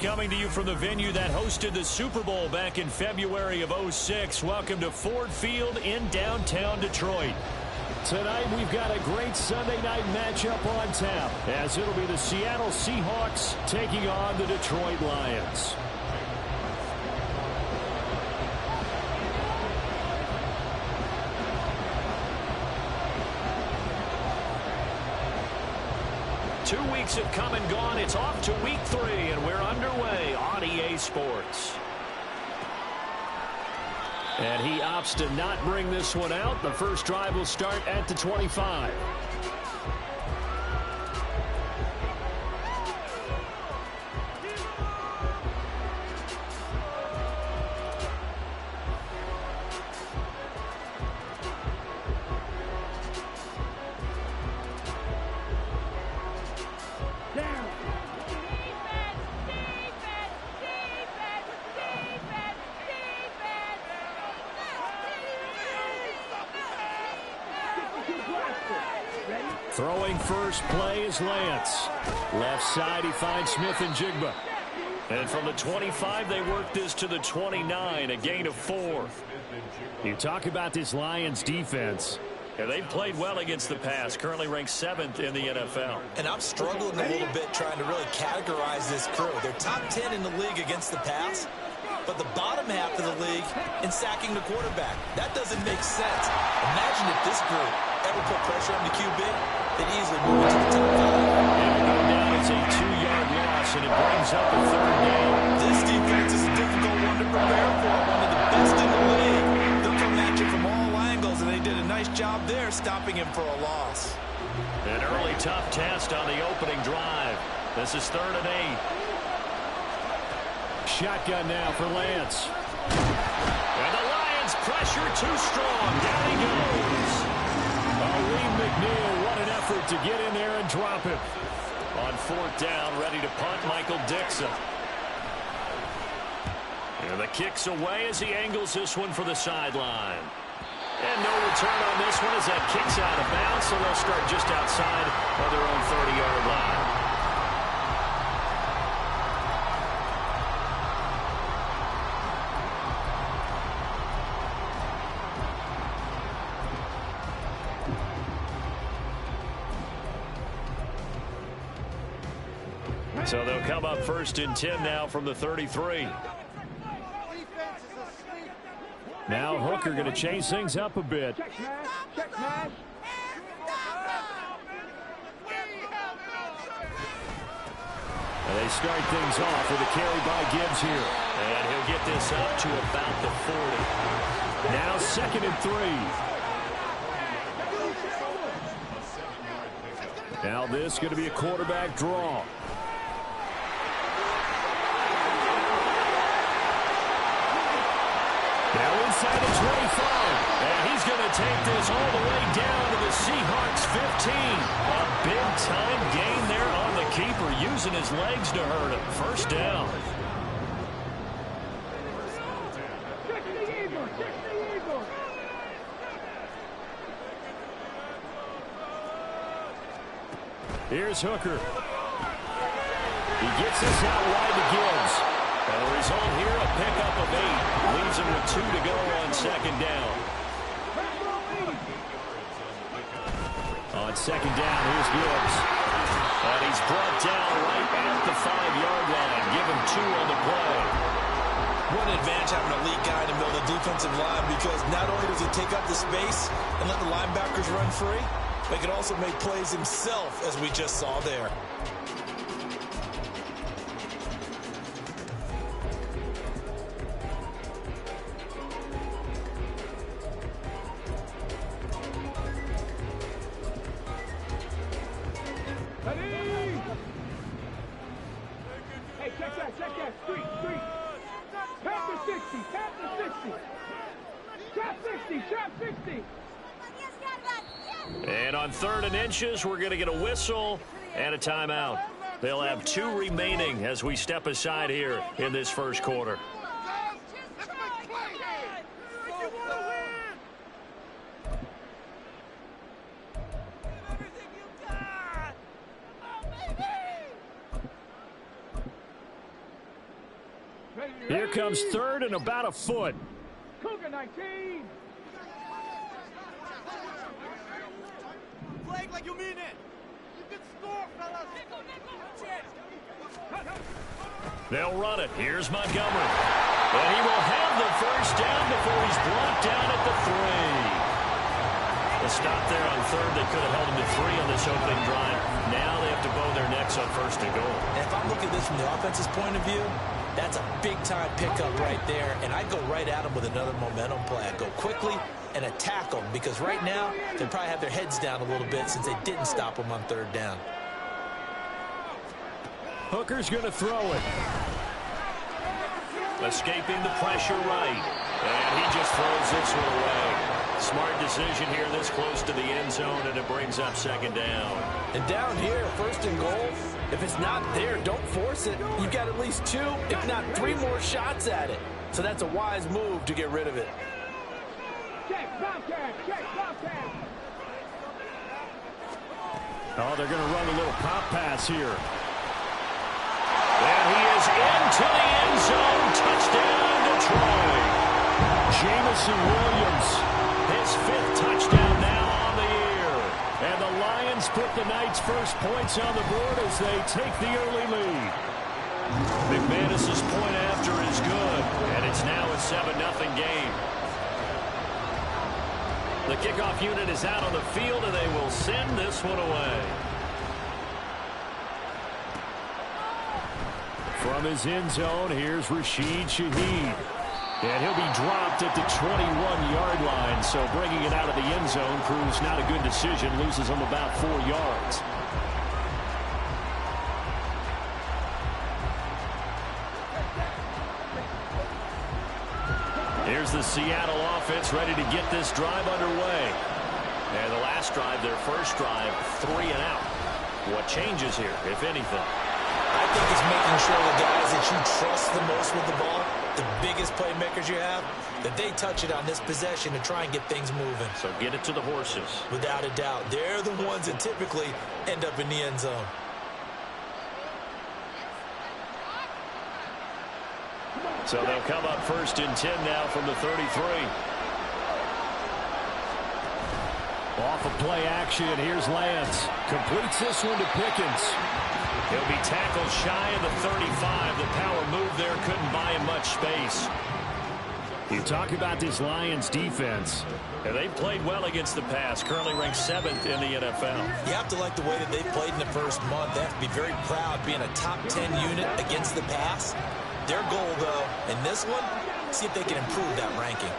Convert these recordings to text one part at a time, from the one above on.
coming to you from the venue that hosted the Super Bowl back in February of '06. Welcome to Ford Field in downtown Detroit. Tonight we've got a great Sunday night matchup on tap, as it'll be the Seattle Seahawks taking on the Detroit Lions. Two weeks have come and gone. It's off to week 3, and we're underway on EA Sports. And he opts to not bring this one out. The first drive will start at the 25. Throwing first play is Lance. Left side, he finds Smith and Jigba. And from the 25, they work this to the 29, a gain of 4. You talk about this Lions defense. Yeah, they've played well against the pass, currently ranked 7th in the NFL. And I'm struggling a little bit trying to really categorize this crew. They're top 10 in the league against the pass, but the bottom half of the league in sacking the quarterback. That doesn't make sense. Imagine if this group ever put pressure on the QB, they'd easily move into the top 5. And it goes down as a 2-yard loss, and it brings up a 3rd down. This defense is a difficult one to prepare for. One of the best in the league. They'll come at you from all angles, and they did a nice job there stopping him for a loss. An early tough test on the opening drive. This is 3rd and 8. Shotgun now for Lance. And the Lions pressure too strong. Down he goes. Lee McNeil, what an effort to get in there and drop it. On 4th down, ready to punt, Michael Dixon. And the kick's away as he angles this one for the sideline. And no return on this one as that kick's out of bounds, so they'll start just outside of their own 30-yard line. So they'll come up 1st and 10 now from the 33. Now Hooker going to change things up a bit. And they start things off with a carry by Gibbs here. And he'll get this up to about the 40. Now 2nd and 3. Now this is going to be a quarterback draw. Now inside the 25, and he's going to take this all the way down to the Seahawks 15. A big-time gain there on the keeper, using his legs to hurt him. 1st down. Here's Hooker. He gets this out wide to Gibbs. And the result here, a pickup of 8. Leaves him with 2 to go on 2nd down. On 2nd down, here's Gibbs. And he's brought down right at the 5-yard line. Give him 2 on the play. What an advantage having a lead guy to build a defensive line, because not only does he take up the space and let the linebackers run free, but he can also make plays himself, as we just saw there. And on 3rd and inches, we're going to get a whistle and a timeout. They'll have 2 remaining as we step aside here in this 1st quarter. comes third and about a foot. Cougar 19. Flag like you mean it. You can score, fellas. They'll run it. Here's Montgomery. And he will have the first down before he's brought down at the 3. A stop there on third. They could have held him to 3 on this opening drive. Now they have to bow their necks on first and goal. And if I'm looking at this from the offense's point of view, that's a big-time pickup right there. And I'd go right at him with another momentum play. I'd go quickly and attack them, because right now they probably have their heads down a little bit since they didn't stop them on third down. Hooker's going to throw it. Escaping the pressure right. And he just throws this one away. Smart decision here this close to the end zone, and it brings up second down. And down here, first and goal, if it's not there, don't force it. You've got at least 2, if not 3 more shots at it. So that's a wise move to get rid of it. Check, Bobcat, check, Bobcat. Oh, they're going to run a little pop pass here. And he is into the end zone. Touchdown, Detroit. Jamison Williams, his 5th touchdown now on the year. And the Lions put the Knights' first points on the board as they take the early lead. McManus's point after is good, and it's now a 7-0 game. The kickoff unit is out on the field, and they will send this one away. From his end zone, here's Rashid Shaheed. And he'll be dropped at the 21-yard line. So bringing it out of the end zone proves not a good decision. Loses him about 4 yards. Here's the Seattle offense ready to get this drive underway. And the last drive, their first drive, 3 and out. What changes here, if anything? I think it's making sure the guys that you trust the most with the ball, the biggest playmakers you have, that they touch it on this possession to try and get things moving. So get it to the horses. Without a doubt. They're the ones that typically end up in the end zone. So they'll come up first and 10 now from the 33. Off of play action, here's Lance. Completes this one to Pickens. He'll be tackled shy of the 35. The power move there couldn't buy him much space. You talk about this Lions defense. And they've played well against the pass. Currently ranked 7th in the NFL. You have to like the way that they've played in the first month. They have to be very proud being a top 10 unit against the pass. Their goal, though, in this one, see if they can improve that ranking.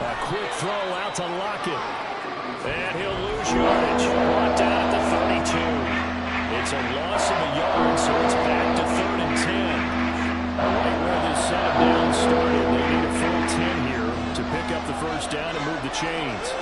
A quick throw out to Lockett. And he'll lose yardage. Brought down at the 32. It's a loss of a yard, so it's back to 3rd and 10. Right where this set down started, they need a full 10 here to pick up the first down and move the chains.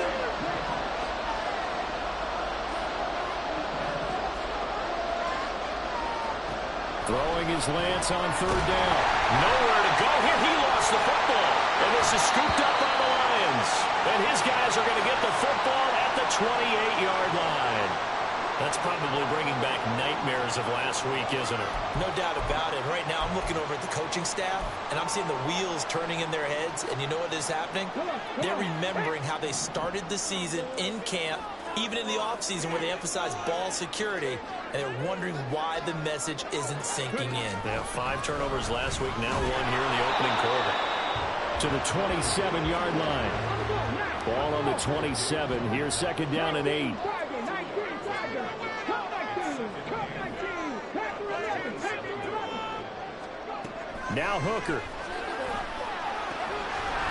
Throwing his Lance on 3rd down. Nowhere to go here. He lost the football. And this is scooped up by the Lions. And his guys are going to get the football at the 28-yard line. That's probably bringing back nightmares of last week, isn't it? No doubt about it. Right now I'm looking over at the coaching staff, and I'm seeing the wheels turning in their heads. And you know what is happening? They're remembering how they started the season in camp, even in the offseason where they emphasized ball security, and they're wondering why the message isn't sinking in. They have 5 turnovers last week, now 1 here in the opening quarter. To the 27-yard line. Ball on the 27. Here's 2nd down and 8. Now Hooker.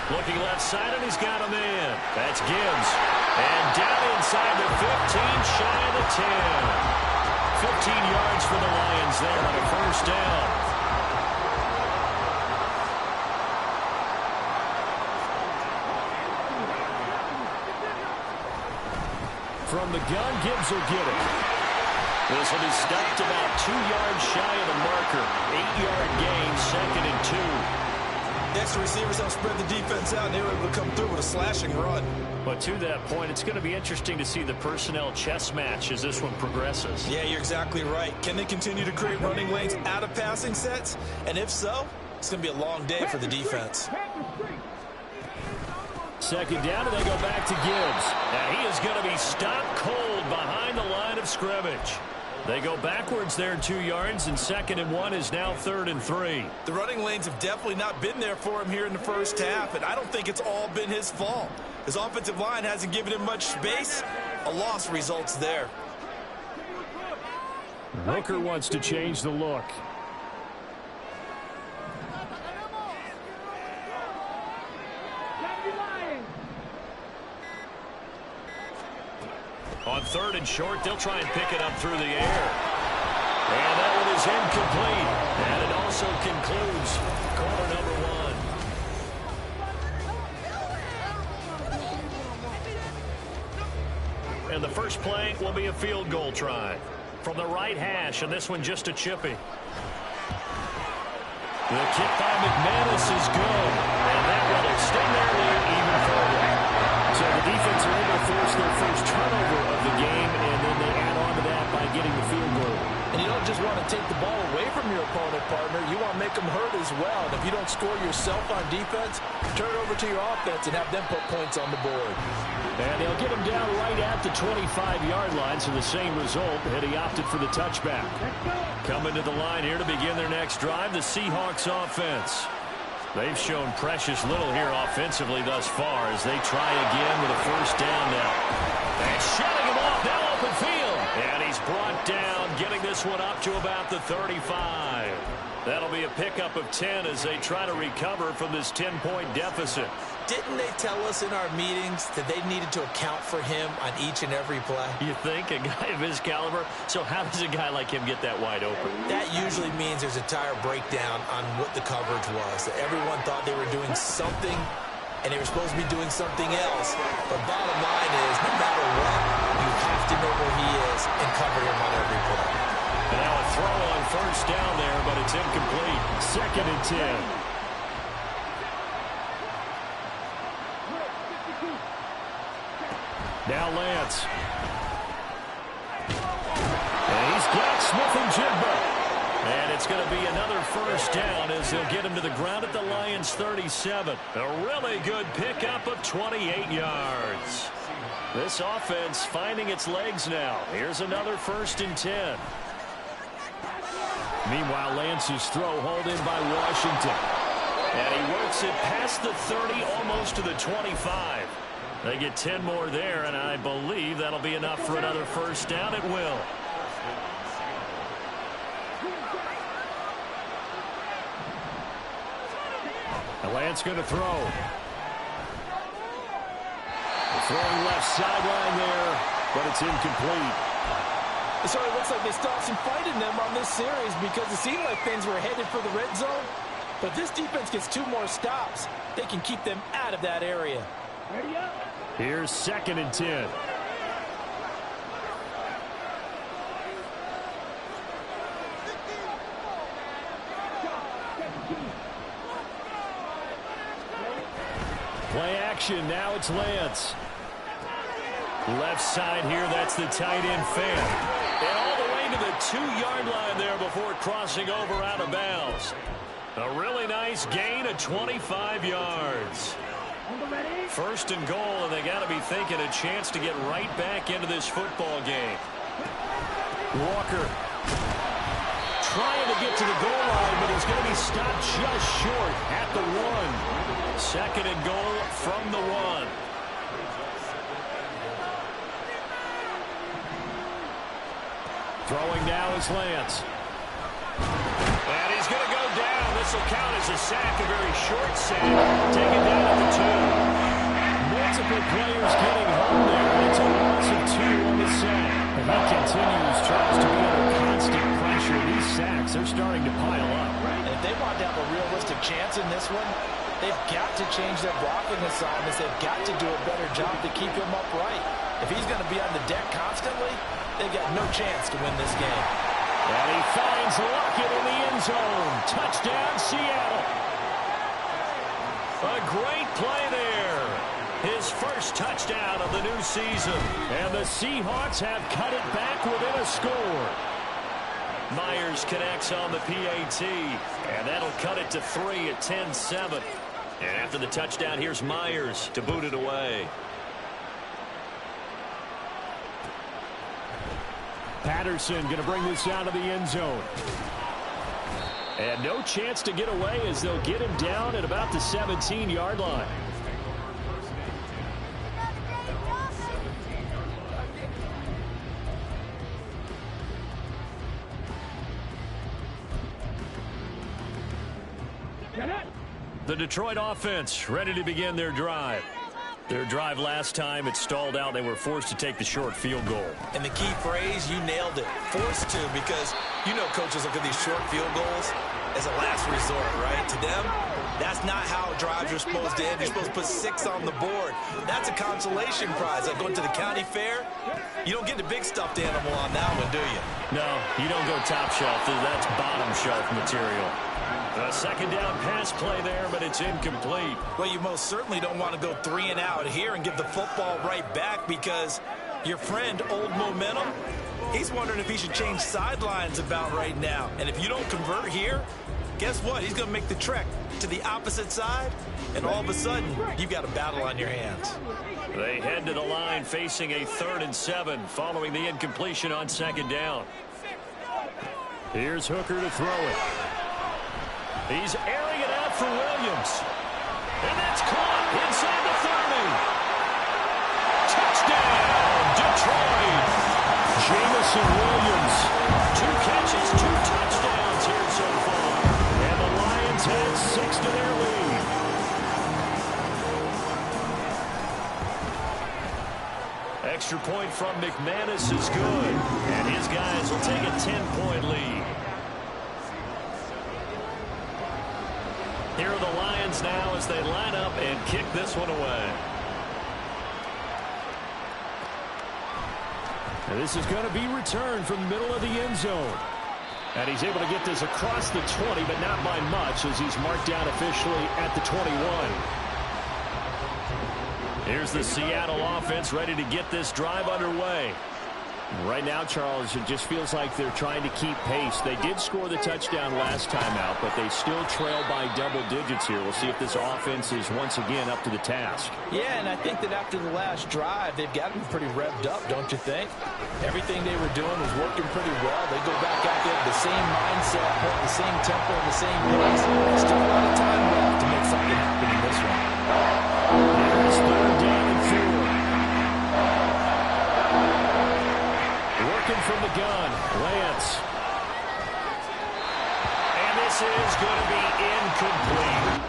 Looking left side, and he's got a man. That's Gibbs. And down inside the 15, shy of the 10. 15 yards for the Lions there on a first down. From the gun, Gibbs will get it. This will be stopped about 2 yards shy of the marker. 8-yard gain, 2nd and 2. The extra receivers helped spread the defense out, and they were able to come through with a slashing run. But to that point, it's going to be interesting to see the personnel chess match as this one progresses. Yeah, you're exactly right. Can they continue to create running lanes out of passing sets? And if so, it's going to be a long day for the defense. Second down, and they go back to Gibbs. And he is going to be stopped cold behind the line of scrimmage. They go backwards there 2 yards, and 2nd and 1 is now 3rd and 3. The running lanes have definitely not been there for him here in the first half, and I don't think it's all been his fault. His offensive line hasn't given him much space. A loss results there. Hooker wants to change the look. On 3rd and short, they'll try and pick it up through the air. And that one is incomplete. And it also concludes quarter number 1. And the first play will be a field goal try from the right hash, and this one just a chippy. The kick by McManus is good, and that will extend their lead even further. So the defense are able to force their first turnover of the game, and then they add on to that by getting the field goal. And you don't just want to take the ball away from your opponent, partner. You want to make them hurt as well. And if you don't score yourself on defense, turn it over to your offense and have them put points on the board. And they'll get him down right at the 25-yard line, so the same result, and he opted for the touchback. Coming to the line here to begin their next drive, the Seahawks offense. They've shown precious little here offensively thus far as they try again with a first down now. And shutting him off, now open field. And he's brought down, getting this one up to about the 35. That'll be a pickup of 10 as they try to recover from this 10-point deficit. Didn't they tell us in our meetings that they needed to account for him on each and every play? You think? A guy of his caliber? So how does a guy like him get that wide open? That usually means there's a tire breakdown on what the coverage was. Everyone thought they were doing something, and they were supposed to be doing something else. But bottom line is, no matter what, you have to know where he is and cover him on every play. And now a throw on first down there, but it's incomplete. 2nd and 10. Now Lance. And he's got Smith-Njigba. And it's going to be another first down as they'll get him to the ground at the Lions' 37. A really good pickup of 28 yards. This offense finding its legs now. Here's another 1st and 10. Meanwhile, Lance's throw hauled in by Washington. And he works it past the 30, almost to the 25. They get 10 more there, and I believe that'll be enough for another first down. It will. And Lance going to throw. Throwing left sideline there, but it's incomplete. So it looks like they still have some fight in them on this series because it seemed like things were headed for the red zone. But this defense gets 2 more stops. They can keep them out of that area. Here's 2nd and 10. Play action. Now it's Lance. Left side here, that's the tight end fan. And all the way to the 2-yard line there before crossing over out of bounds. A really nice gain of 25 yards. 1st and goal, and they got to be thinking a chance to get right back into this football game. Walker trying to get to the goal line, but he's going to be stopped just short at the 1. 2nd and goal from the 1. Throwing now is Lance. And he's going to go down. This will count as a sack, a very short sack. Taken down at the 2. Multiple players getting home there. It's a loss of 2 on the sack. And he continues, tries to be under constant pressure. These sacks are starting to pile up. And if they want to have a realistic chance in this one, they've got to change their blocking assignments. They've got to do a better job to keep him upright. If he's going to be on the deck constantly, they've got no chance to win this game. And he finds Lockett in the end zone. Touchdown, Seattle. A great play there. His first touchdown of the new season. And the Seahawks have cut it back within a score. Myers connects on the PAT. And that'll cut it to 3 at 10-7. And after the touchdown, here's Myers to boot it away. Patterson going to bring this out of the end zone. And no chance to get away as they'll get him down at about the 17-yard line. The Detroit offense ready to begin their drive. Their drive last time, it stalled out. They were forced to take the short field goal. And the key phrase, you nailed it. Forced to, because you know coaches look at these short field goals as a last resort, right? To them, that's not how drives are supposed to end. You're supposed to put 6 on the board. That's a consolation prize. Like going to the county fair, you don't get the big stuffed animal on that one, do you? No, you don't go top shelf. That's bottom shelf material. A second down pass play there, but it's incomplete. Well, you most certainly don't want to go 3 and out here and give the football right back, because your friend, Old Momentum, he's wondering if he should change sidelines about right now. And if you don't convert here, guess what? He's going to make the trek to the opposite side, and all of a sudden, you've got a battle on your hands. They head to the line facing a 3rd and 7 following the incompletion on second down. Here's Hooker to throw it. He's airing it out for Williams. And that's caught inside the 30. Touchdown, Detroit. Jamison Williams. 2 catches, 2 touchdowns here so far. And the Lions add 6 to their lead. Extra point from McManus is good. And his guys will take a 10-point lead. Here are the Lions now as they line up and kick this one away. And this is going to be returned from the middle of the end zone. And he's able to get this across the 20, but not by much, as he's marked down officially at the 21. Here's the Seattle offense ready to get this drive underway. Right now, Charles, it just feels like they're trying to keep pace. They did score the touchdown last time out, but they still trail by double digits here. We'll see if this offense is once again up to the task. Yeah, and I think that after the last drive, they've gotten pretty revved up, don't you think? Everything they were doing was working pretty well. They go back out there with the same mindset, put the same tempo, the same pace. Still a lot of time left to make something happen in this one. Here's 3rd down and 4. Working from the gun, Lance. And this is going to be incomplete.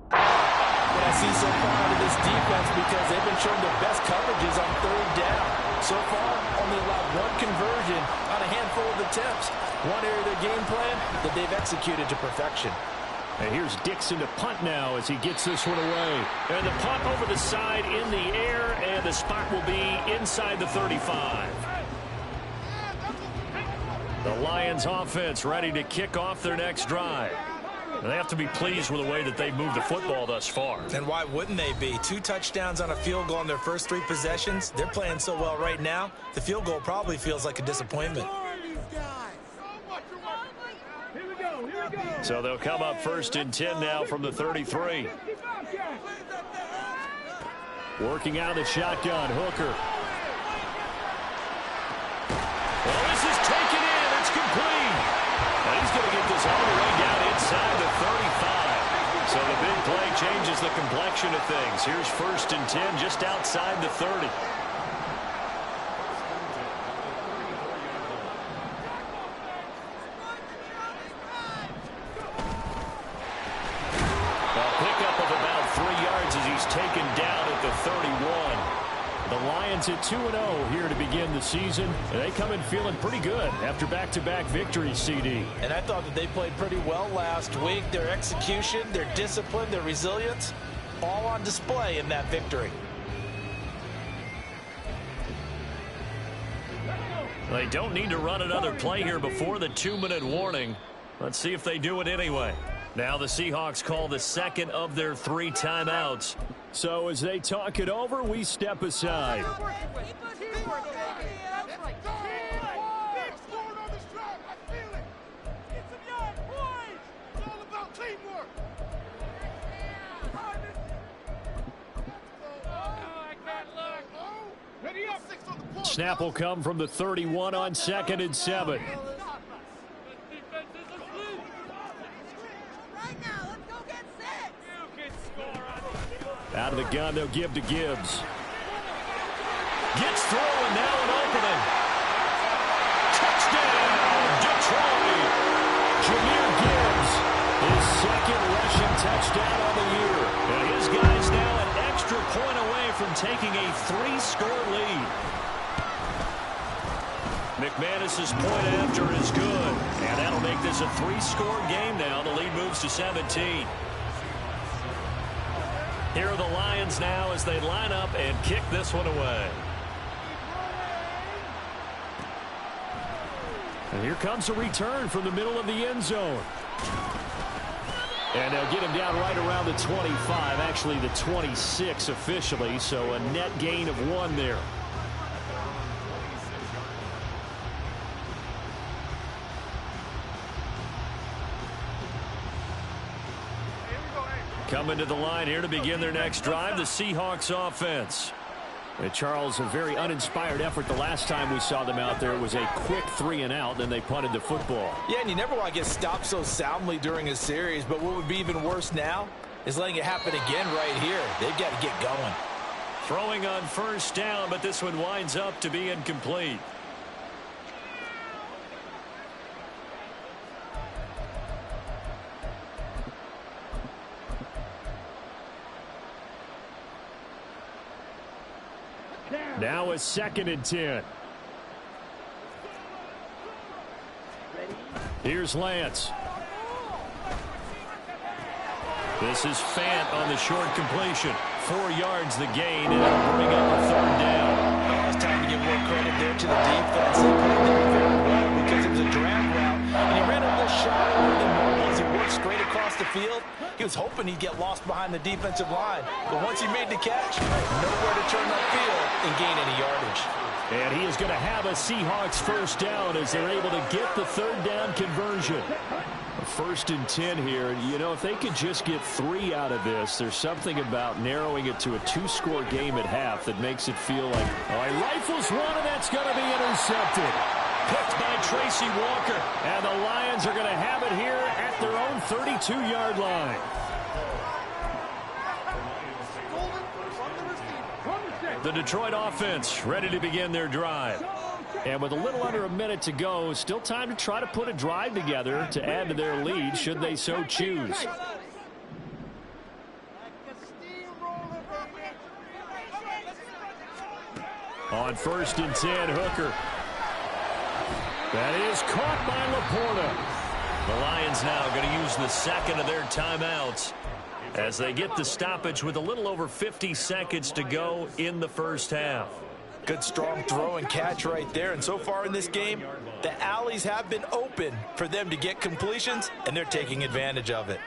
What I see so far out of this defense, because they've been showing their best coverages on 3rd down. So far, only allowed 1 conversion on a handful of attempts. One area of their game plan that they've executed to perfection. And here's Dixon to punt now as he gets this one away. And the punt over the side in the air, and the spot will be inside the 35. The Lions offense ready to kick off their next drive. They have to be pleased with the way that they've moved the football thus far. And why wouldn't they be? 2 touchdowns on a field goal in their first 3 possessions. They're playing so well right now, the field goal probably feels like a disappointment. So they'll come up 1st and 10 now from the 33. Working out of the shotgun, Hooker. Well, this is taken in. It's complete. And he's going to get this all the way down inside the 35. So the big play changes the complexion of things. Here's 1st and 10 just outside the 30. Taken down at the 31. The Lions at 2-0 here to begin the season. They come in feeling pretty good after back-to-back victories, CD. And I thought that they played pretty well last week. Their execution, their discipline, their resilience, all on display in that victory. They don't need to run another play here before the 2-minute warning. Let's see if they do it anyway. Now the Seahawks call the second of their 3 timeouts. So as they talk it over, we step aside. Snap will come from the 31 on 2nd and 7. Out of the gun, they'll give to Gibbs. Gets through, and now an opening. Touchdown, Detroit. Jahmyr Gibbs, his 2nd rushing touchdown on the year. And his guys now an extra point away from taking a 3-score lead. McManus's point after is good. And that'll make this a 3-score game now. The lead moves to 17. Here are the Lions now as they line up and kick this one away. And here comes a return from the middle of the end zone. And they'll get him down right around the 25, actually the 26 officially, so a net gain of 1 there. Coming to the line here to begin their next drive, the Seahawks offense. And Charles, a very uninspired effort the last time we saw them out there. It was a quick 3-and-out, then they punted the football. Yeah, and you never want to get stopped so soundly during a series, but what would be even worse now is letting it happen again right here. They've got to get going. Throwing on 1st down, but this one winds up to be incomplete. Now a 2nd and 10. Here's Lance. This is Fant on the short completion. 4 yards the gain, and it'll bring up a 3rd down. Oh, it's time to give more credit there to the defense. They played there very well because it was a drag route, and he ran a little shallower than normal as he worked straight across the field. He was hoping he'd get lost behind the defensive line, but once he made the catch, nowhere to turn upfield and gain any yardage. And he is going to have a Seahawks 1st down as they're able to get the 3rd down conversion. 1st and 10 here. You know, if they could just get 3 out of this, there's something about narrowing it to a 2-score game at half that makes it feel like, oh, he rifles one, and that's going to be intercepted. Picked by Tracy Walker. And the Lions are going to have it here at their own 32-yard line. The Detroit offense ready to begin their drive. And with a little under a minute to go, still time to try to put a drive together to add to their lead should they so choose. On 1st and 10, Hooker. That is caught by Laporta. The Lions now going to use the 2nd of their timeouts as they get the stoppage with a little over 50 seconds to go in the 1st half. Good strong throw and catch right there. And so far in this game, the alleys have been open for them to get completions, and they're taking advantage of it.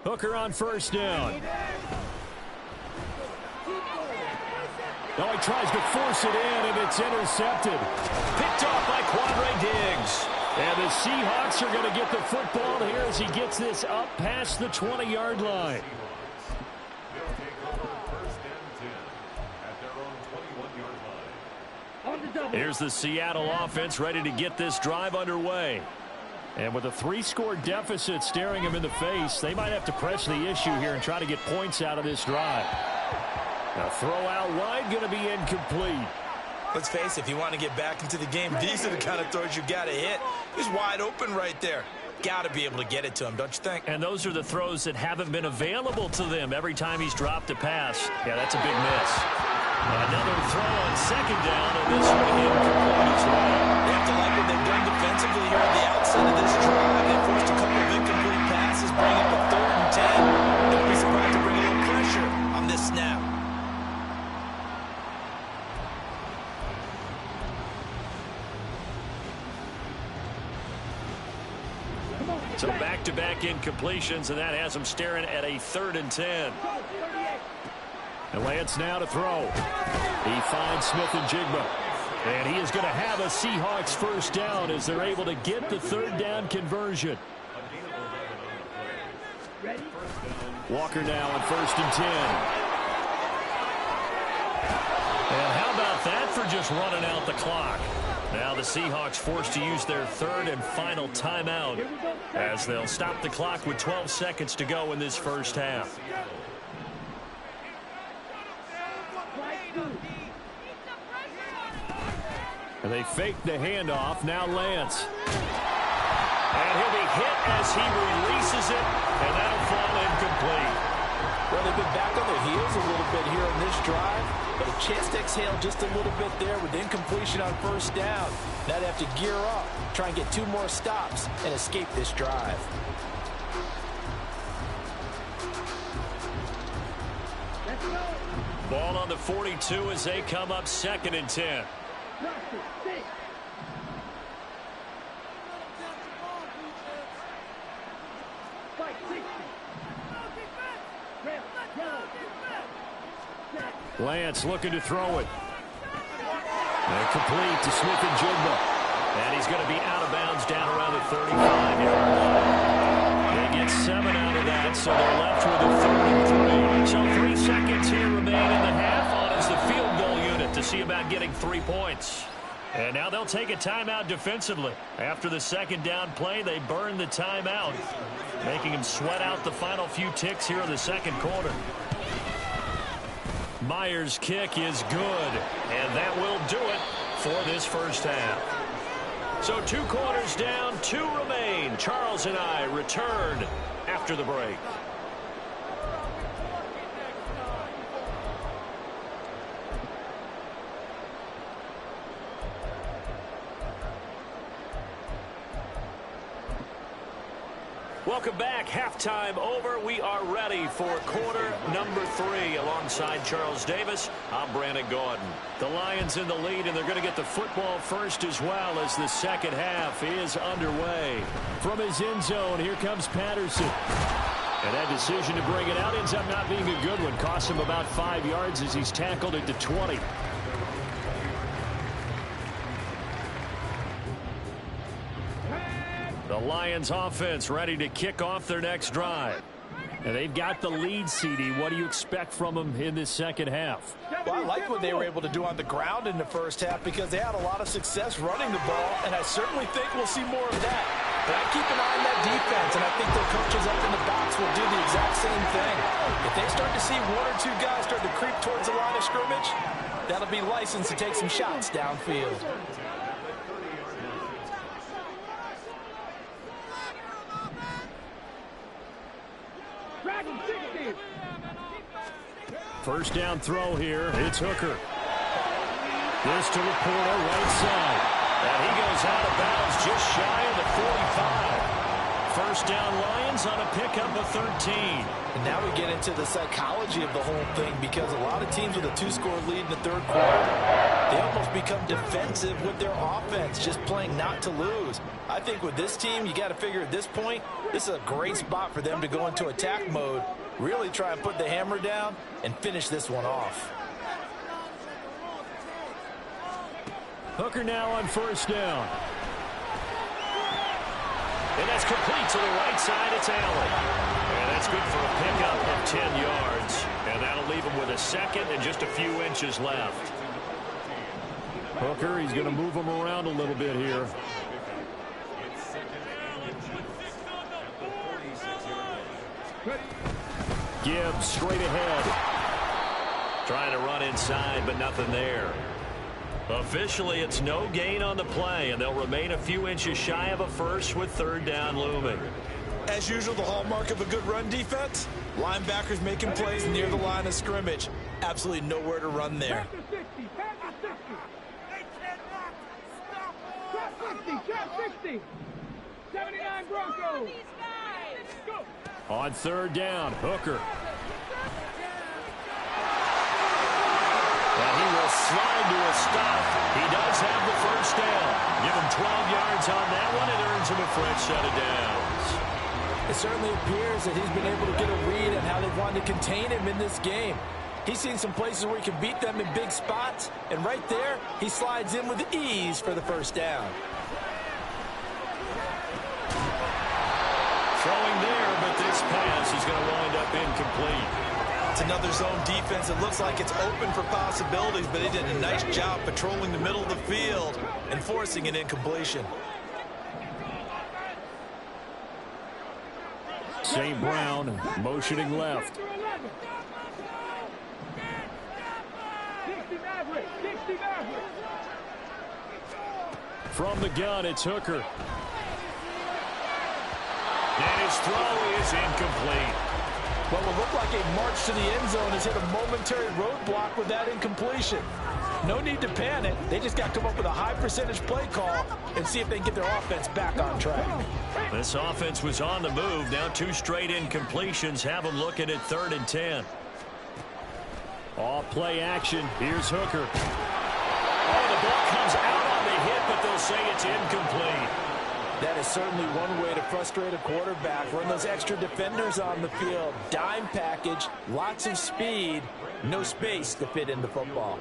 Hooker on 1st down. Now he tries to force it in, and it's intercepted. Picked off by Quandre Diggs. And the Seahawks are going to get the football here as he gets this up past the 20-yard line. Here's the Seattle offense ready to get this drive underway. And with a 3-score deficit staring him in the face, they might have to press the issue here and try to get points out of this drive. Now throw out wide, going to be incomplete. Let's face it, if you want to get back into the game, these are the kind of throws you got to hit. He's wide open right there. Got to be able to get it to him, don't you think? And those are the throws that haven't been available to them every time he's dropped a pass. Yeah, that's a big miss. Another throw on 2nd down, and this one incomplete as well. They have to like what they've done defensively here at the outset of this drive. They forced a couple of incomplete passes, bring up a 3rd and 10. No So back-to-back incompletions, and that has him staring at a 3rd and 10. And Lance now to throw. He finds Smith and Jigba. And he is going to have a Seahawks first down as they're able to get the 3rd down conversion. Walker now on 1st and 10. And how about that for just running out the clock? Now the Seahawks forced to use their 3rd and final timeout as they'll stop the clock with 12 seconds to go in this first half. And they fake the handoff. Now Lance. And he'll be hit as he releases it, and that'll fall incomplete. Well, they've been back on their heels a little bit here on this drive, but a chance to exhale just a little bit there with incompletion on 1st down. Now they have to gear up, try and get 2 more stops, and escape this drive. Ball on the 42 as they come up 2nd and 10. Lance looking to throw it. And complete to Smith and Jigba. And he's going to be out of bounds down around the 35-yard line. They get 7 out of that, so they're left with a 3rd and 3. So 3 seconds here remain in the half on as the field goal unit to see about getting 3 points. And now they'll take a timeout defensively. After the 2nd down play, they burn the timeout, making them sweat out the final few ticks here in the 2nd quarter. Myers' kick is good, and that will do it for this first half. So 2 quarters down, 2 remain. Charles and I return after the break. Welcome back. Halftime over. We are ready for quarter number 3. Alongside Charles Davis, I'm Brandon Gordon. The Lions in the lead, and they're going to get the football first as well as the 2nd half is underway. From his end zone, here comes Patterson. And that decision to bring it out ends up not being a good one. Costs him about 5 yards as he's tackled at the 20. The Lions offense ready to kick off their next drive. And they've got the lead, CD. What do you expect from them in this 2nd half? Well, I like what they were able to do on the ground in the 1st half because they had a lot of success running the ball, and I certainly think we'll see more of that. But I keep an eye on that defense, and I think their coaches up in the box will do the exact same thing. If they start to see 1 or 2 guys start to creep towards the line of scrimmage, that'll be license to take some shots downfield. First down throw here. It's Hooker. This to Laporta, right side. And he goes out of bounds just shy of the 45. First down Lions on a pickup of 13. And now we get into the psychology of the whole thing because a lot of teams with a 2-score lead in the 3rd quarter, they almost become defensive with their offense, just playing not to lose. I think with this team, you got to figure at this point, this is a great spot for them to go into attack mode, really try and put the hammer down and finish this one off. Hooker now on 1st down. And that's complete to the right side. It's Allen. And that's good for a pickup of 10 yards. And that'll leave him with a 2nd and just a few inches left. Hooker, he's going to move him around a little bit here. Gibbs straight ahead. Trying to run inside, but nothing there. Officially, it's no gain on the play, and they'll remain a few inches shy of a first with 3rd down looming. As usual, the hallmark of a good run defense, linebackers making plays near the line of scrimmage. Absolutely nowhere to run there. 60. 79 Broncos. On 3rd down, Hooker. And he will slide to a stop. He does Seahawks have the first down. Give them 12 yards on that one. It earns them a fresh set of downs. It certainly appears that he's been able to get a read on how they've wanted to contain him in this game. He's seen some places where he can beat them in big spots, and right there, he slides in with ease for the first down. Throwing there, but this pass is going to wind up incomplete. It's another zone defense. It looks like it's open for possibilities, but they did a nice job patrolling the middle of the field and forcing an incompletion. St. Brown motioning left. 60 Maverick, 60 Maverick. From the gun, it's Hooker. And his throw is incomplete. What will look like a march to the end zone has hit a momentary roadblock with that incompletion. No need to panic. They just got to come up with a high percentage play call and see if they can get their offense back on track. This offense was on the move. Now 2 straight incompletions have them looking at 3rd and 10. Off play action. Here's Hooker. Oh, the ball comes out on the hit, but they'll say it's incomplete. That is certainly one way to frustrate a quarterback. Run those extra defenders on the field. Dime package, lots of speed, no space to fit in the football.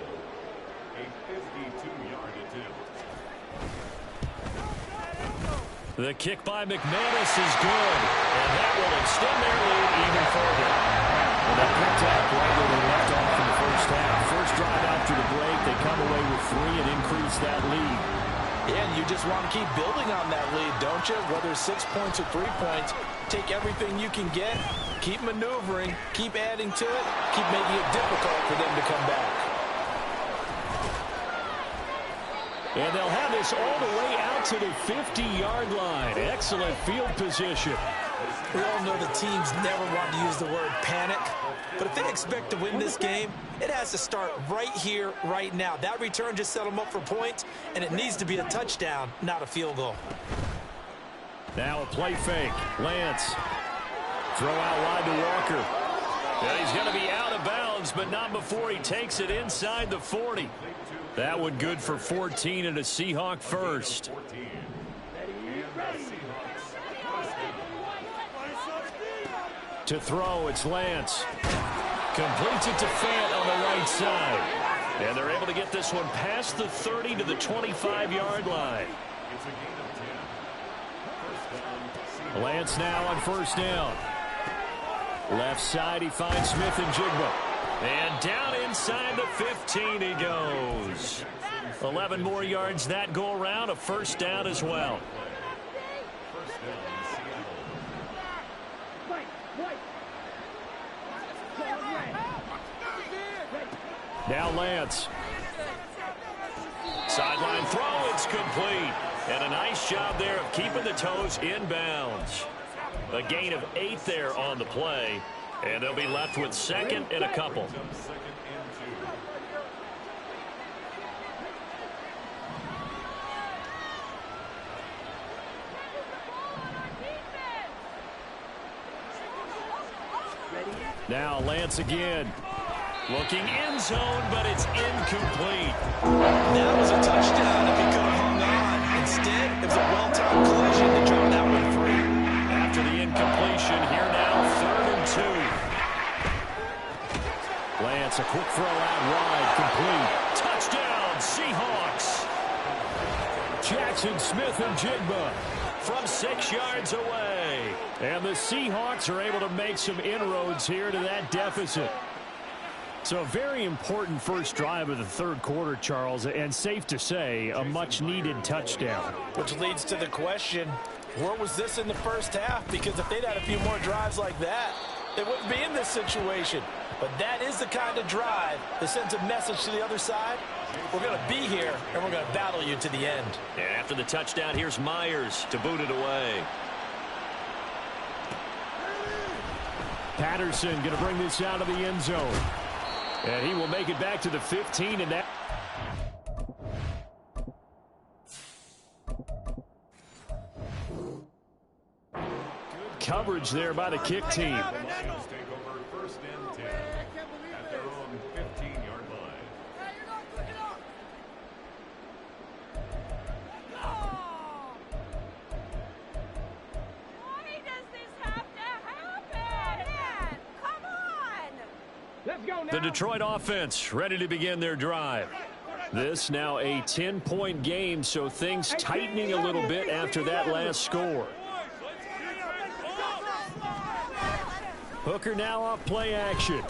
The kick by McManus is good, and that will extend their lead even further. And they picked up right where they left off in the first half. First drive after the break, they come away with 3 and increase that lead. Yeah, and you just want to keep building on that lead, don't you? Whether it's 6 points or 3 points, take everything you can get, keep maneuvering, keep adding to it, keep making it difficult for them to come back. And they'll have this all the way out to the 50-yard line. Excellent field position. We all know the teams never want to use the word panic, but if they expect to win this game, it has to start right here, right now. That return just set them up for points, and it needs to be a touchdown, not a field goal. Now a play fake. Lance. Throw out wide to Walker. And he's going to be out of bounds, but not before he takes it inside the 40. That one good for 14 and a Seahawk first. To throw, it's Lance. Completes it to Fant on the right side. And they're able to get this one past the 30 to the 25-yard line. Lance now on first down. Left side, he finds Smith and Jigba. And down inside the 15 he goes. 11 more yards that go around, a first down as well. Now Lance. Sideline throw, it's complete. And a nice job there of keeping the toes inbounds. A gain of 8 there on the play. And they'll be left with 2nd and a couple. Now Lance again. Looking end zone, but it's incomplete. That was a touchdown if he could have hung on. Instead, it was a well-timed collision to draw that one free. After the incompletion, here now, 3rd and 2. Lance, a quick throw out wide, complete. Touchdown, Seahawks. Jackson, Smith, and Jigba from 6 yards away. And the Seahawks are able to make some inroads here to that deficit. So a very important first drive of the 3rd quarter, Charles, and safe to say, a much-needed touchdown. Which leads to the question, where was this in the first half? Because if they'd had a few more drives like that, they wouldn't be in this situation. But that is the kind of drive that sends a message to the other side. We're going to be here, and we're going to battle you to the end. And after the touchdown, here's Myers to boot it away. Patterson going to bring this out of the end zone. And he will make it back to the 15, and that... Good coverage there by the kick team. The Detroit offense ready to begin their drive. This now a 10-point game, so things tightening a little bit after that last score. Hooker now off play action.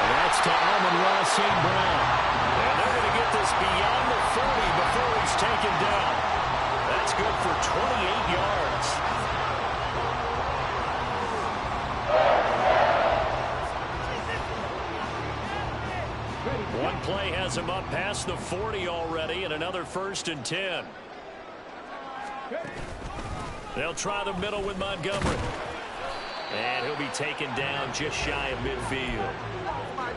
That's to Amon-Ra St. Brown. And they're going to get this beyond the 40 before he's taken down. That's good for 28 yards. One play has him up past the 40 already, and another 1st and 10. They'll try the middle with Montgomery. And he'll be taken down just shy of midfield.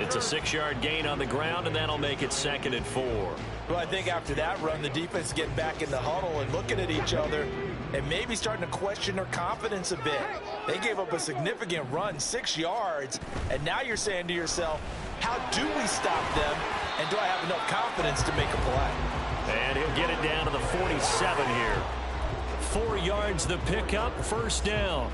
It's a 6-yard gain on the ground, and that'll make it 2nd and 4. Well, I think after that run, the defense getting back in the huddle and looking at each other and maybe starting to question their confidence a bit. They gave up a significant run, 6 yards, and now you're saying to yourself, how do we stop them, and do I have enough confidence to make a play? And he'll get it down to the 47 here. 4 yards the pickup, 1st down.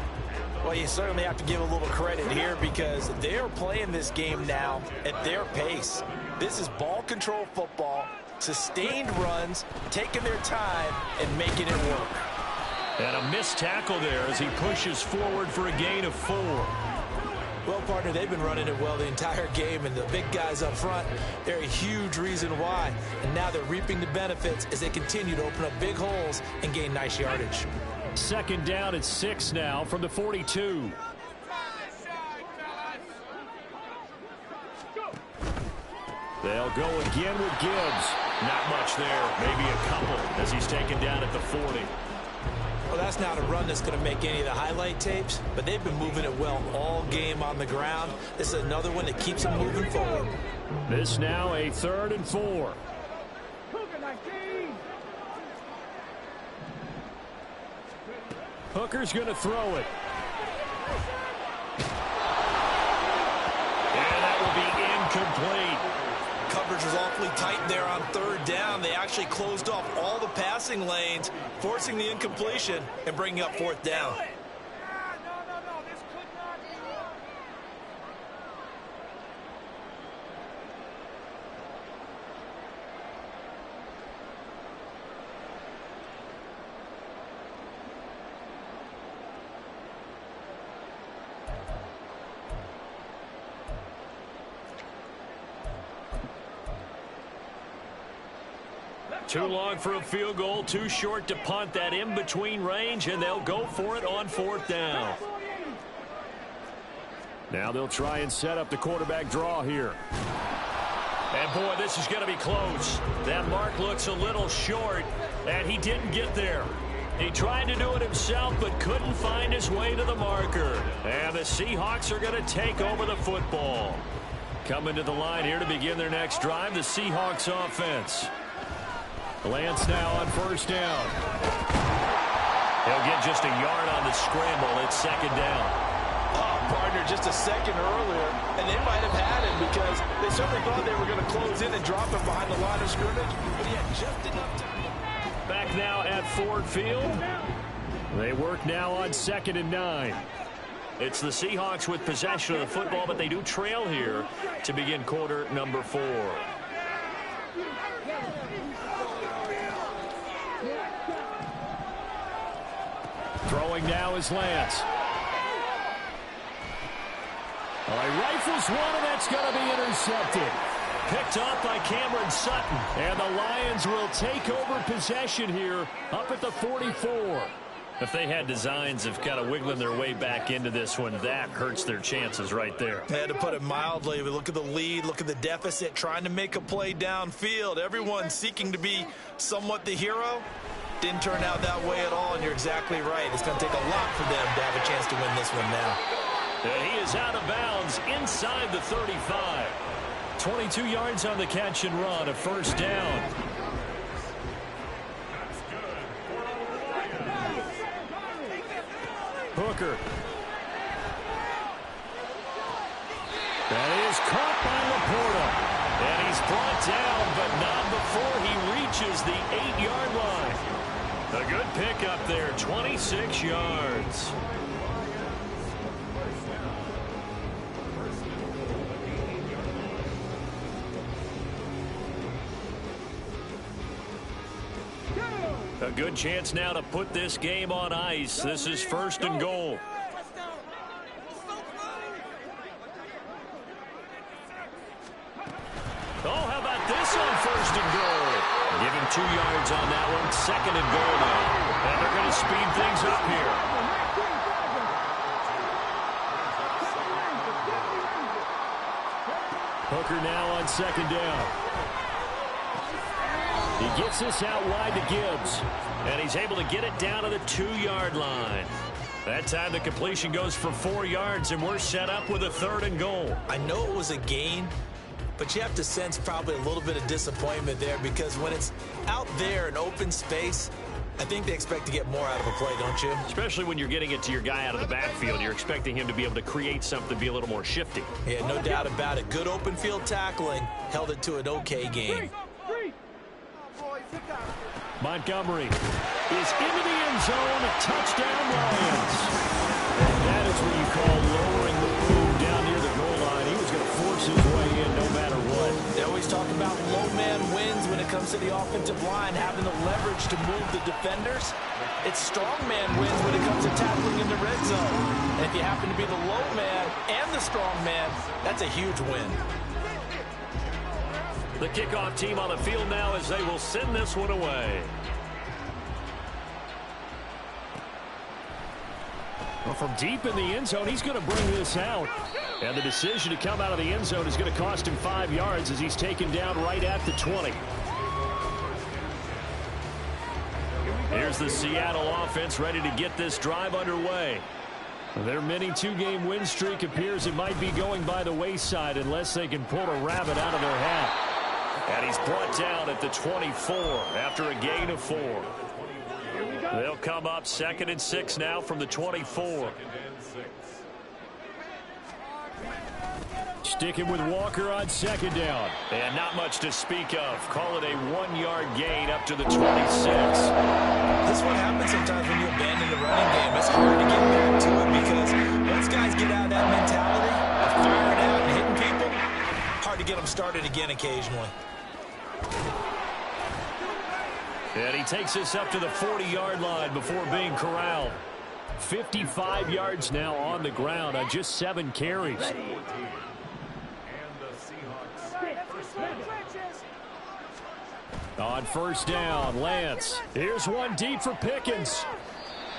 Well, you certainly have to give a little credit here because they're playing this game now at their pace. This is ball control football, sustained runs, taking their time, and making it work. And a missed tackle there as he pushes forward for a gain of 4. Well, partner, they've been running it well the entire game, and the big guys up front, they're a huge reason why. And now they're reaping the benefits as they continue to open up big holes and gain nice yardage. 2nd down and 6 now from the 42. They'll go again with Gibbs. Not much there, maybe a couple as he's taken down at the 40. Well, that's not a run that's going to make any of the highlight tapes, but they've been moving it well all game on the ground. This is another one that keeps them moving forward. This now a 3rd and 4. Hooker's going to throw it. And that will be incomplete. Coverage was awfully tight there on 3rd down. They actually closed off all the passing lanes, forcing the incompletion and bringing up 4th down. Too long for a field goal, too short to punt. That in-between range, and they'll go for it on 4th down. Now they'll try and set up the quarterback draw here. And, boy, this is going to be close. That mark looks a little short, and he didn't get there. He tried to do it himself, but couldn't find his way to the marker. And the Seahawks are going to take over the football. Coming to the line here to begin their next drive, the Seahawks offense. Lance now on 1st down. He'll get just a yard on the scramble. It's 2nd down. Oh, partner, just a second earlier, and they might have had him because they certainly thought they were going to close in and drop him behind the line of scrimmage, but he had just enough time. Back now at Ford Field. They work now on 2nd and 9. It's the Seahawks with possession of the football, but they do trail here to begin quarter number 4. Throwing now is Lance. Well, he rifles one, and that's going to be intercepted. Picked off by Cameron Sutton. And the Lions will take over possession here up at the 44. If they had designs of kind of wiggling their way back into this one, that hurts their chances right there. They had to put it mildly. We look at the lead, look at the deficit, trying to make a play downfield. Everyone seeking to be somewhat the hero. Didn't turn out that way at all, and you're exactly right. It's going to take a lot for them to have a chance to win this one now. And he is out of bounds inside the 35. 22 yards on the catch and run, a 1st down. Hooker. That is caught by Laporta. And he's brought down, but not before he reaches the 8-yard line. A good pickup there, 26 yards. A good chance now to put this game on ice. This is 1st and goal. Oh, how about this on 1st and goal? Give him 2 yards on that one. 2nd and goal now. And they're going to speed things up here. Hooker now on 2nd down. He gets this out wide to Gibbs. And he's able to get it down to the 2-yard line. That time the completion goes for 4 yards, and we're set up with a 3rd and goal. I know it was a gain, but you have to sense probably a little bit of disappointment there, because when it's out there in open space, I think they expect to get more out of a play, don't you? Especially when you're getting it to your guy out of the backfield. You're expecting him to be able to create something, be a little more shifty. Yeah, no doubt about it. Good open field tackling held it to an okay game. Montgomery is into the end zone. A touchdown, Lions. And that is what you call lowering the boom down near the goal line. He was going to force his way in no matter what. They always talk about low man wins when it comes to the offensive line, having the leverage to move the defenders. It's strong man wins when it comes to tackling in the red zone. And if you happen to be the low man and the strong man, that's a huge win. The kickoff team on the field now as they will send this one away. Well, from deep in the end zone, he's going to bring this out. And the decision to come out of the end zone is going to cost him 5 yards as he's taken down right at the 20. Here's the Seattle offense ready to get this drive underway. Their mini 2-game win streak appears it might be going by the wayside unless they can pull a rabbit out of their hat. And he's brought down at the 24 after a gain of 4. They'll come up 2nd and 6 now from the 24. Sticking with Walker on 2nd down. And not much to speak of. Call it a 1-yard gain up to the 26. This is what happens sometimes when you abandon the running game. It's hard to get back to it, because once guys get out of that mentality of firing out and hitting people, hard to get them started again occasionally. And he takes us up to the 40-yard line before being corralled. 55 yards now on the ground on just 7 carries. On 1st down, Lance. Here's one deep for Pickens.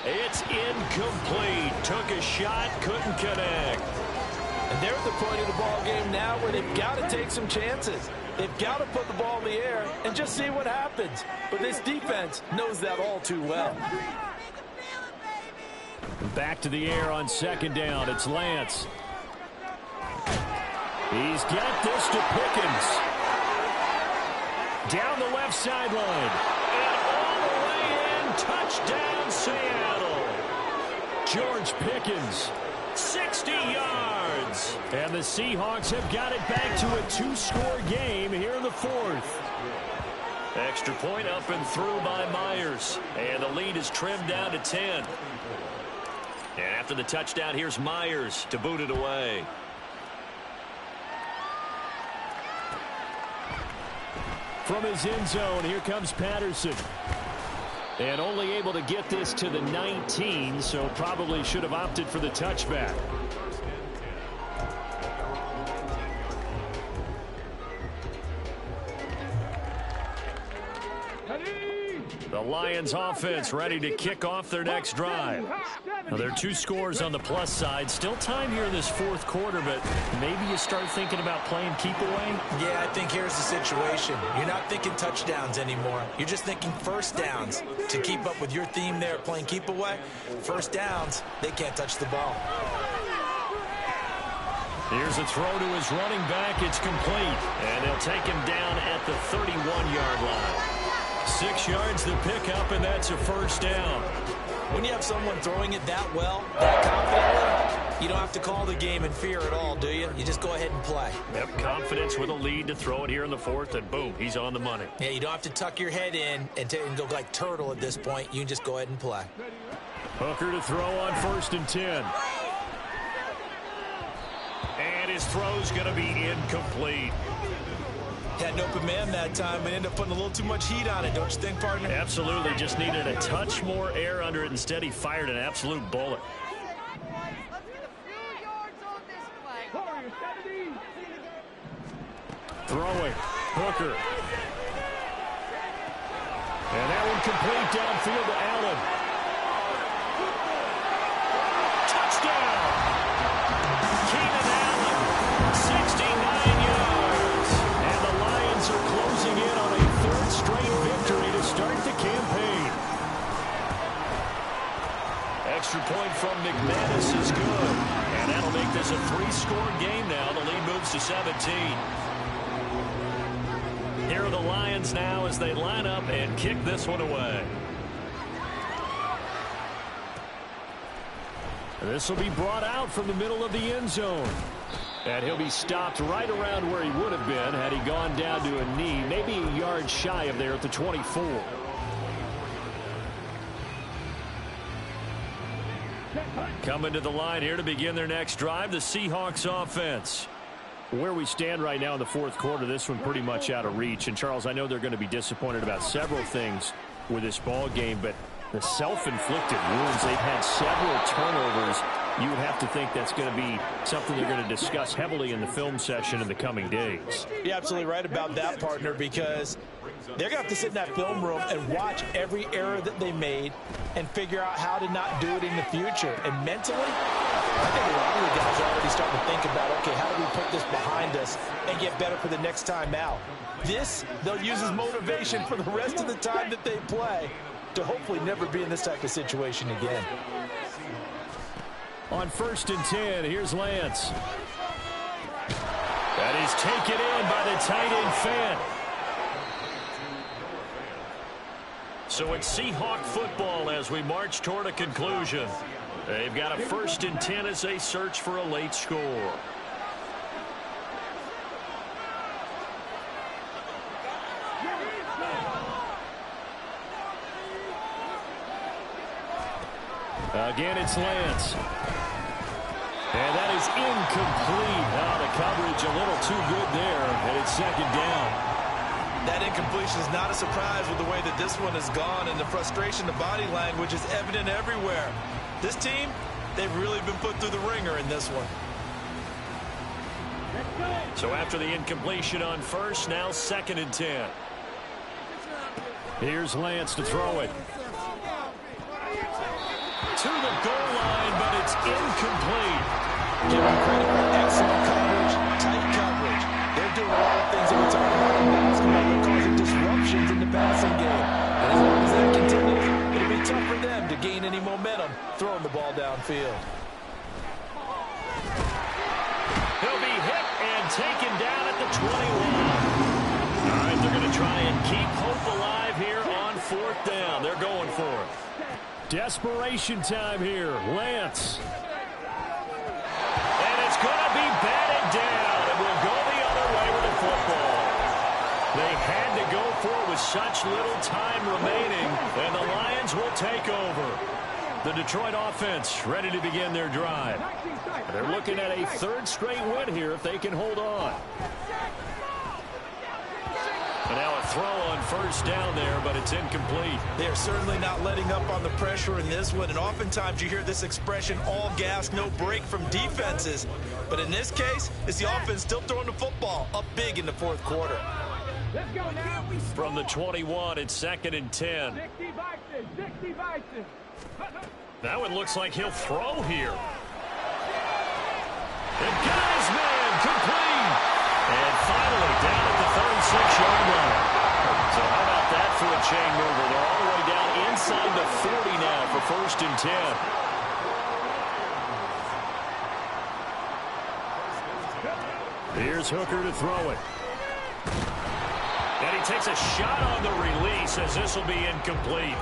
It's incomplete. Took a shot, couldn't connect. And they're at the point of the ball game now where they've got to take some chances. They've got to put the ball in the air and just see what happens. But this defense knows that all too well. Back to the air on 2nd down. It's Lance. He's got this to Pickens. Down the left sideline. And all the way in. Touchdown, Seattle. George Pickens. 60 yards. And the Seahawks have got it back to a 2-score game here in the 4th. Extra point up and through by Myers. And the lead is trimmed down to 10. And after the touchdown, here's Myers to boot it away. From his end zone, here comes Patterson. And only able to get this to the 19, so probably should have opted for the touchback. The Lions offense ready to kick off their next drive. Now, there are 2 scores on the plus side. Still time here in this 4th quarter, but maybe you start thinking about playing keep away? Yeah, I think here's the situation. You're not thinking touchdowns anymore. You're just thinking 1st downs. To keep up with your theme there, playing keep away, 1st downs, they can't touch the ball. Here's a throw to his running back. It's complete. And they'll take him down at the 31-yard line. 6 yards to pick up, and that's a 1st down. When you have someone throwing it that well, that confidently, you don't have to call the game in fear at all, do you? You just go ahead and play. Yep, confidence with a lead to throw it here in the 4th, and boom, he's on the money. Yeah, you don't have to tuck your head in and go like turtle at this point. You can just go ahead and play. Hooker to throw on 1st and 10. And his throw's going to be incomplete. Had an open man that time, but ended up putting a little too much heat on it, don't you think, partner? Absolutely. Just needed a touch more air under it. Instead, he fired an absolute bullet. Throwing. Hooker. And that one complete downfield to Allen. Touchdown! Keenan Allen, 69 yards. And the Lions are closing in on a third straight victory to start the campaign. Extra point from McManus is good. And that'll make this a 3-score game now. The lead moves to 17. Here are the Lions now as they line up and kick this one away. This will be brought out from the middle of the end zone. And he'll be stopped right around where he would have been had he gone down to a knee, maybe a yard shy of there at the 24. Coming to the line here to begin their next drive, the Seahawks offense. Where we stand right now in the fourth quarter, this one pretty much out of reach. And, Charles, I know they're going to be disappointed about several things with this ball game, but the self-inflicted wounds, they've had several turnovers. You would have to think that's going to be something they're going to discuss heavily in the film session in the coming days. You're absolutely right about that, partner, because they're going to have to sit in that film room and watch every error that they made and figure out how to not do it in the future. And mentally, I think a lot of the guys are already starting to think about, okay, how do we put this behind us and get better for the next time out? This, they'll use as motivation for the rest of the time that they play to hopefully never be in this type of situation again. On 1st and 10, here's Lance. That is taken in by the tight end Fant. So it's Seahawk football as we march toward a conclusion. They've got a 1st and 10 as they search for a late score. Again, it's Lance. And that is incomplete. The coverage a little too good there, and it's 2nd down. That incompletion is not a surprise with the way that this one has gone, and the frustration, the body language is evident everywhere. This team, they've really been put through the ringer in this one. So after the incompletion on 1st, now 2nd and 10. Here's Lance to throw it. To the goal line, but it's incomplete. Give them credit for excellent coverage, tight coverage. They're doing a lot of things that we talk about in basketball. They're causing disruptions in the passing game. And as long as that continues, it'll be tough for them to gain any momentum throwing the ball downfield. He'll be hit and taken down at the 21. All right, they're going to try and keep hope alive here on 4th down. They're going for it. Desperation time here. Lance. And it's going to be batted down. It will go the other way with the football. They had to go for it with such little time remaining, and the Lions will take over. The Detroit offense ready to begin their drive. They're looking at a 3rd straight win here if they can hold on. And now a throw on 1st down there, but it's incomplete. They are certainly not letting up on the pressure in this one, and oftentimes you hear this expression, all gas, no break from defenses. But in this case, it's the offense still throwing the football up big in the 4th quarter. Let's go now. From the 21, it's 2nd and 10. 60 Bison. That one looks like he'll throw here. And guy's man complete. And finally down at the 36-yard line. So how about that for a chain mover? They're all the way down inside the 40 now for 1st and 10. Here's Hooker to throw it. And he takes a shot on the release as this will be incomplete.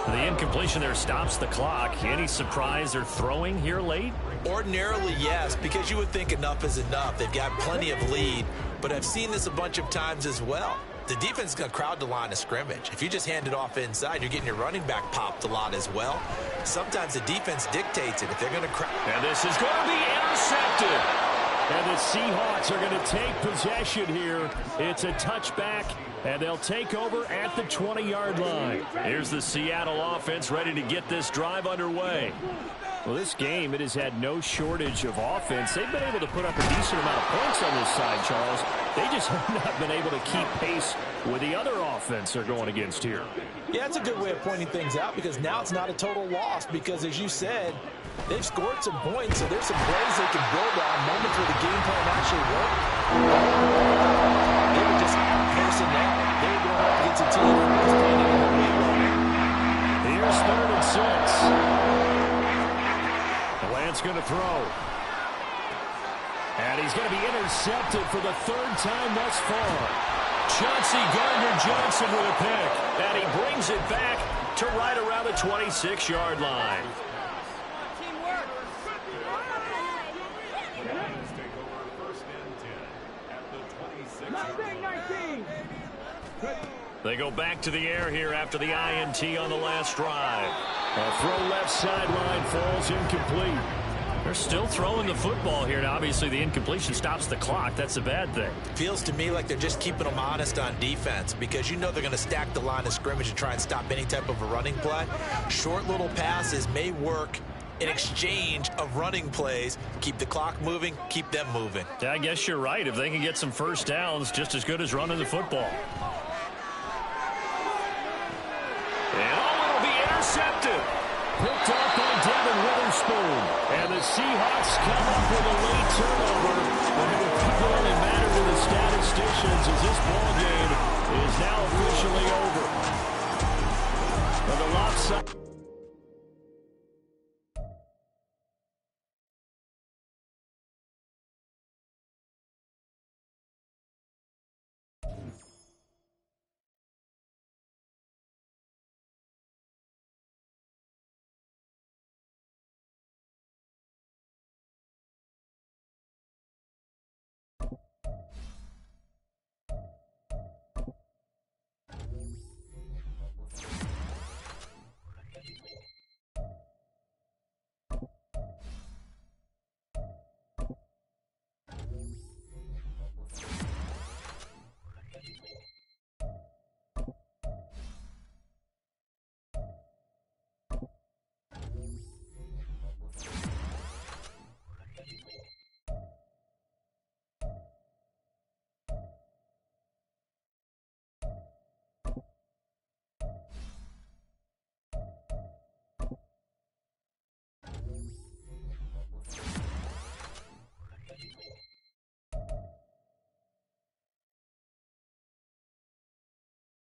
The incompletion there stops the clock. Any surprise they're throwing here late? Ordinarily, yes, because you would think enough is enough. They've got plenty of lead, but I've seen this a bunch of times as well. The defense is going to crowd the line of scrimmage. If you just hand it off inside, you're getting your running back popped a lot as well. Sometimes the defense dictates it. If they're going to crowd. And this is going to be intercepted. And the Seahawks are going to take possession here. It's a touchback, and they'll take over at the 20-yard line. Here's the Seattle offense ready to get this drive underway. Well, this game, it has had no shortage of offense. They've been able to put up a decent amount of points on this side, Charles. They just have not been able to keep pace with the other offense they're going against here. Yeah, it's a good way of pointing things out because now it's not a total loss because, as you said, they've scored some points, so there's some plays they can build on, moments where the game plan actually worked. They were just personnel. They were going up against a team that was playing in the league. Here's 3rd and 6. Lance going to throw. And he's going to be intercepted for the 3rd time thus far. Chauncey Gardner-Johnson with a pick. And he brings it back to right around the 26-yard line. They go back to the air here after the INT on the last drive. A throw left sideline falls incomplete. They're still throwing the football here. Now, obviously, the incompletion stops the clock. That's a bad thing. Feels to me like they're just keeping them honest on defense because you know they're going to stack the line of scrimmage and try and stop any type of a running play. Short little passes may work in exchange of running plays. Keep the clock moving, keep them moving. Yeah, I guess you're right. If they can get some first downs, just as good as running the football. And it'll be intercepted. Picked off by Devin Witherspoon. And the Seahawks come up with a late turnover. But it will probably matter to the statisticians as this ball game